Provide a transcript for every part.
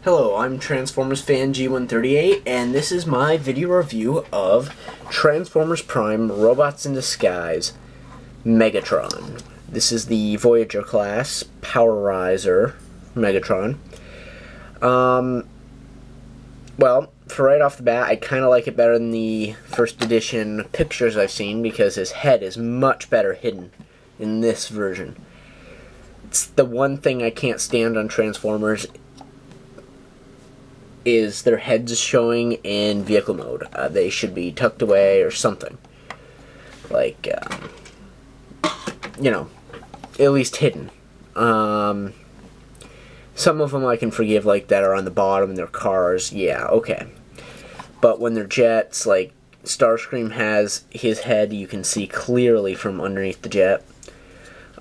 Hello, I'm Transformers fan G138, and this is my video review of Transformers Prime Robots in Disguise Megatron. This is the Voyager class Powerizer Megatron. Well, for right off the bat, I kind of like it better than the first edition pictures I've seen because his head is much better hidden in this version. It's the one thing I can't stand on Transformers is their heads showing in vehicle mode. They should be tucked away or something. Like, you know, at least hidden. Some of them I can forgive, like, that are on the bottom in their cars. Yeah, okay. But when they're jets, like, Starscream has his head you can see clearly from underneath the jet.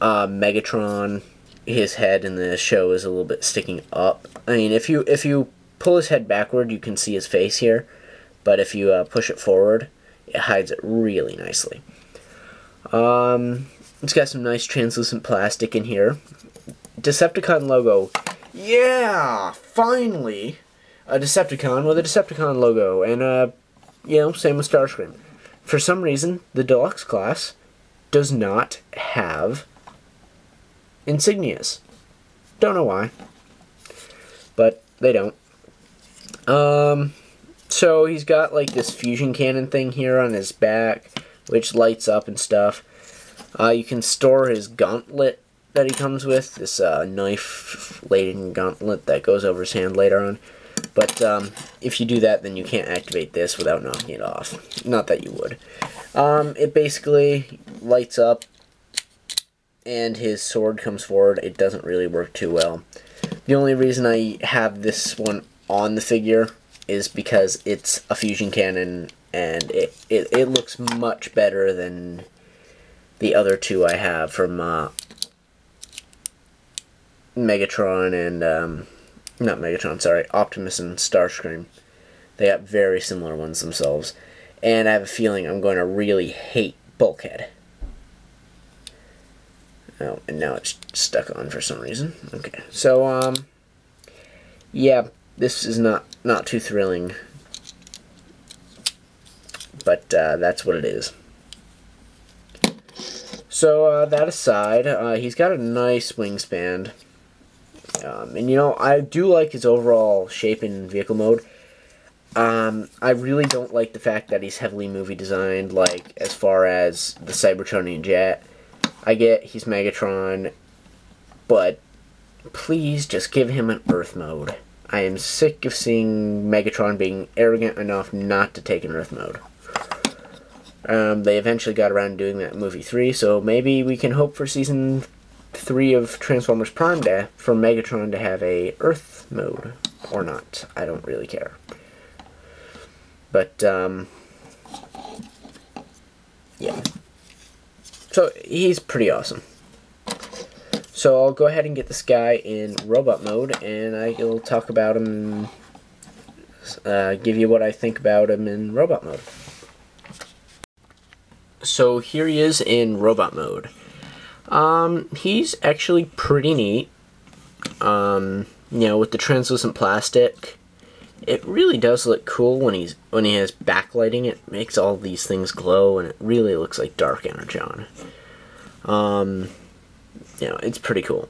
Megatron, his head in the show is a little bit sticking up. I mean, if you pull his head backward, you can see his face here, but if you push it forward, it hides it really nicely. It's got some nice translucent plastic in here. Decepticon logo. Yeah, finally a Decepticon with a Decepticon logo, and you know, same with Starscream. For some reason, the Deluxe class does not have insignias. Don't know why, but they don't. So he's got like this fusion cannon thing here on his back, which lights up and stuff. You can store his gauntlet that he comes with, this knife-laden gauntlet that goes over his hand later on. But if you do that, then you can't activate this without knocking it off. Not that you would. It basically lights up, and his sword comes forward. It doesn't really work too well. The only reason I have this one on the figure is because it's a fusion cannon, and it looks much better than the other two I have from Megatron and not Megatron, sorry, Optimus and Starscream. They got very similar ones themselves, and I have a feeling I'm going to really hate Bulkhead. Oh, and now it's stuck on for some reason. Okay, so yeah, this is not too thrilling, but that's what it is. So that aside, he's got a nice wingspan, and you know, I do like his overall shape in vehicle mode. I really don't like the fact that he's heavily movie designed, like as far as the Cybertronian jet. I get he's Megatron, but please just give him an Earth mode. I am sick of seeing Megatron being arrogant enough not to take an Earth mode. They eventually got around to doing that in movie 3, so maybe we can hope for season 3 of Transformers Prime Day for Megatron to have a Earth mode. Or not. I don't really care. But, yeah. So, he's pretty awesome. So I'll go ahead and get this guy in robot mode, and I'll talk about him, give you what I think about him in robot mode. So here he is in robot mode. He's actually pretty neat. You know, with the translucent plastic, it really does look cool when he has backlighting. It makes all these things glow, and it really looks like dark energon. You know, it's pretty cool.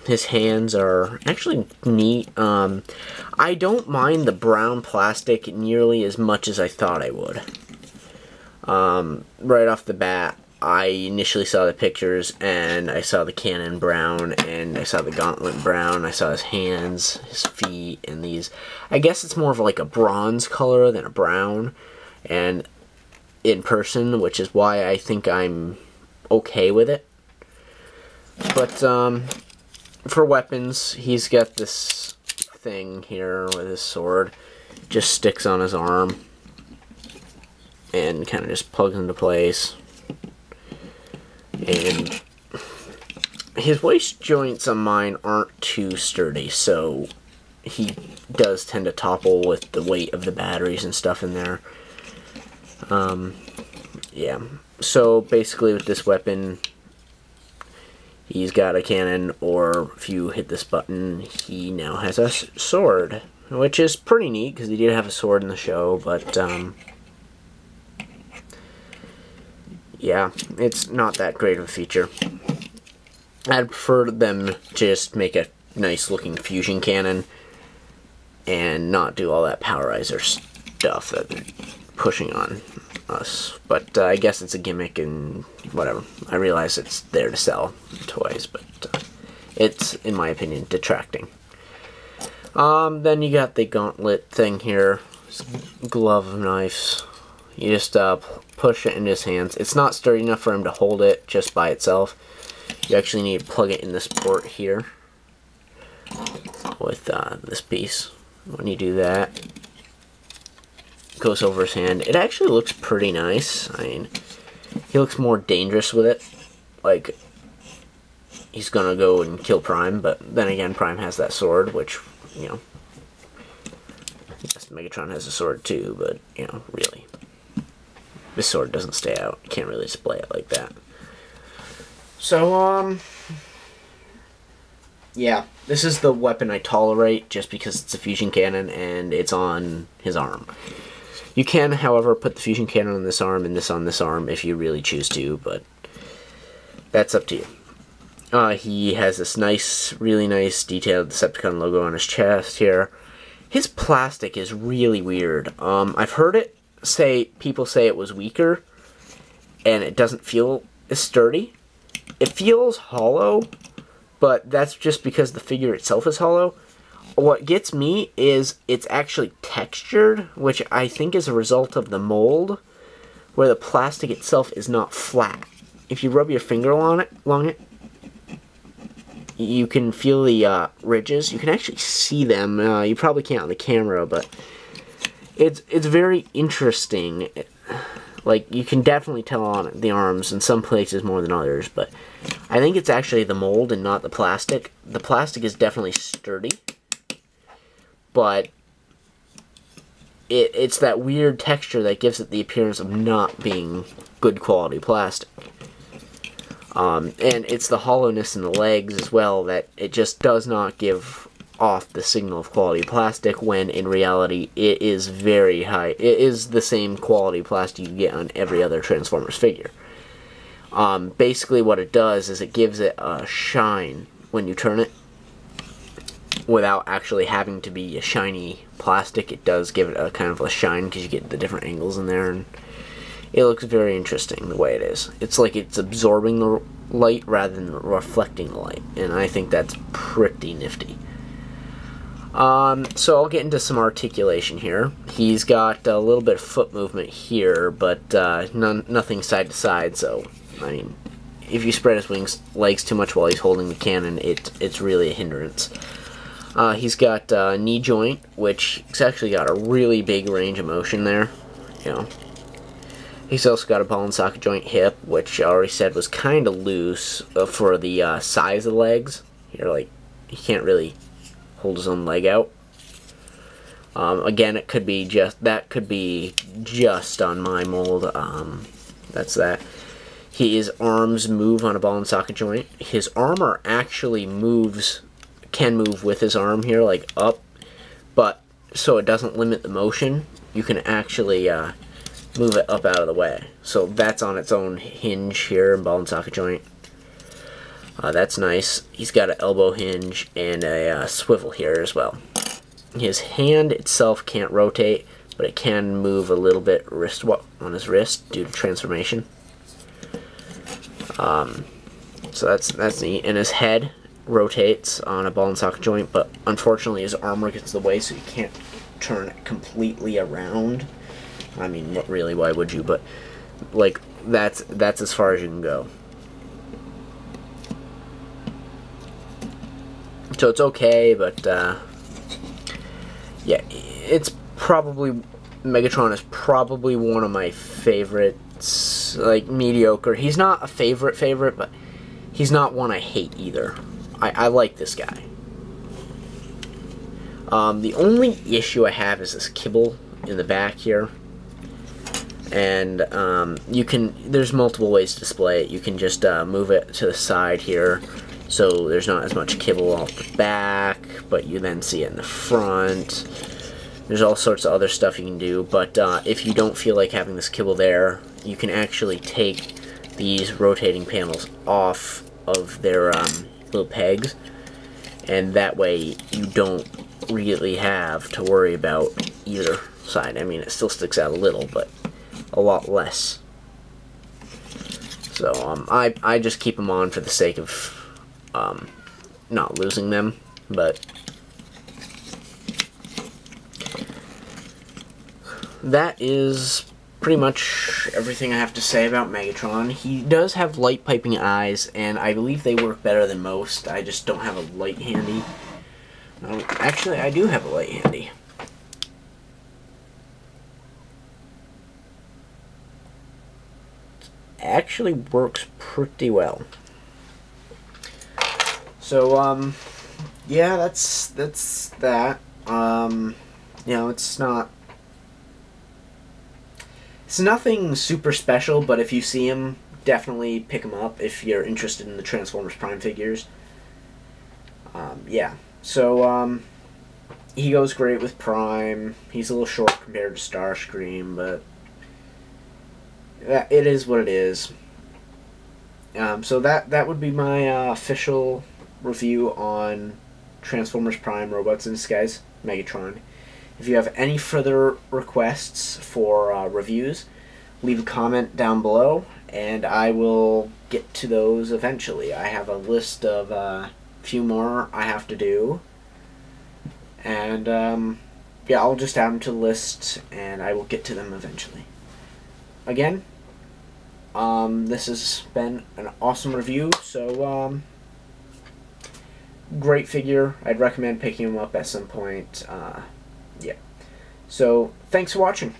His hands are actually neat. I don't mind the brown plastic nearly as much as I thought I would. Right off the bat, I initially saw the pictures, and I saw the cannon brown, and I saw the gauntlet brown, I saw his hands, his feet, and these. I guess it's more of like a bronze color than a brown, and in person, which is why I think I'm okay with it. But for weapons, he's got this thing here with his sword. Just sticks on his arm and kind of just plugs into place. And his waist joints on mine aren't too sturdy, so he does tend to topple with the weight of the batteries and stuff in there. Yeah. So basically with this weapon, He's got a cannon, or if you hit this button, he now has a sword, which is pretty neat because he did have a sword in the show, but yeah, it's not that great of a feature. I'd prefer them to just make a nice looking fusion cannon and not do all that powerizer stuff that they're pushing on us. But I guess it's a gimmick and whatever. I realize it's there to sell toys, but it's, in my opinion, detracting. Then you got the gauntlet thing here. Glove of knives. You just push it in his hands. It's not sturdy enough for him to hold it just by itself. You actually need to plug it in this port here with this piece. When you do that, it goes over his hand. It actually looks pretty nice. I mean, he looks more dangerous with it. Like, he's gonna go and kill Prime, but then again, Prime has that sword, which, you know, yes, Megatron has a sword too, but, you know, really, this sword doesn't stay out. You can't really display it like that. So, yeah, this is the weapon I tolerate just because it's a fusion cannon and it's on his arm. You can, however, put the fusion cannon on this arm and this on this arm if you really choose to, but that's up to you. He has this nice, really nice detailed Decepticon logo on his chest here. His plastic is really weird. I've heard it people say it was weaker and it doesn't feel as sturdy. It feels hollow, but that's just because the figure itself is hollow. What gets me is it's actually textured, which I think is a result of the mold, where the plastic itself is not flat. If you rub your finger along it, you can feel the ridges. You can actually see them. You probably can't on the camera, but it's very interesting. Like, you can definitely tell on the arms in some places more than others, but I think it's actually the mold and not the plastic. The plastic is definitely sturdy, but it's that weird texture that gives it the appearance of not being good quality plastic. And it's the hollowness in the legs as well that it just does not give off the signal of quality plastic, when in reality it is very high. It is the same quality plastic you get on every other Transformers figure. Basically what it does is it gives it a shine when you turn it without actually having to be a shiny plastic. It does give it a kind of a shine because you get the different angles in there, and it looks very interesting the way it is. It's like it's absorbing the light rather than reflecting the light, and I think that's pretty nifty. So I'll get into some articulation here. He's got a little bit of foot movement here, but nothing side to side, so, I mean, if you spread his legs too much while he's holding the cannon, it's really a hindrance. He's got a knee joint, which he's actually got a really big range of motion there, you know. He's also got a ball and socket joint hip, which I already said was kind of loose for the size of the legs. You're like, he can't really hold his own leg out. Again, it could be just on my mold. That's that. His arms move on a ball and socket joint. His armor actually can move with his arm here, like up, but so it doesn't limit the motion. You can actually move it up out of the way. So that's on its own hinge here, ball and socket joint. That's nice. He's got an elbow hinge and a swivel here as well. His hand itself can't rotate, but it can move a little bit on his wrist due to transformation. So that's neat. And his head rotates on a ball and socket joint, but unfortunately his armor gets in the way, so you can't turn it completely around. I mean, really, why would you? But like that's as far as you can go. So it's okay, but yeah, it's probably, Megatron is probably one of my favorites. Like, mediocre. He's not a favorite, but he's not one I hate either. I like this guy. The only issue I have is this kibble in the back here. and there's multiple ways to display it. You can just move it to the side here, so there's not as much kibble off the back, but you then see it in the front. There's all sorts of other stuff you can do, but if you don't feel like having this kibble there, you can actually take these rotating panels off of their little pegs, and that way you don't really have to worry about either side. I mean, it still sticks out a little, but a lot less. So I just keep them on for the sake of not losing them, but that is pretty much everything I have to say about Megatron. He does have light piping eyes, and I believe they work better than most. I just don't have a light handy. Actually, I do have a light handy. Actually works pretty well. So, yeah, that's that. You know, it's nothing super special, but if you see him, definitely pick him up if you're interested in the Transformers Prime figures. Yeah, so he goes great with Prime. He's a little short compared to Starscream, but it is what it is. So that would be my official review on Transformers Prime Robots in Disguise Megatron. If you have any further requests for reviews, leave a comment down below, and I will get to those eventually. I have a list of a few more I have to do, and yeah, I'll just add them to the list, and I will get to them eventually. Again, this has been an awesome review, so great figure. I'd recommend picking him up at some point. Yeah. So, thanks for watching.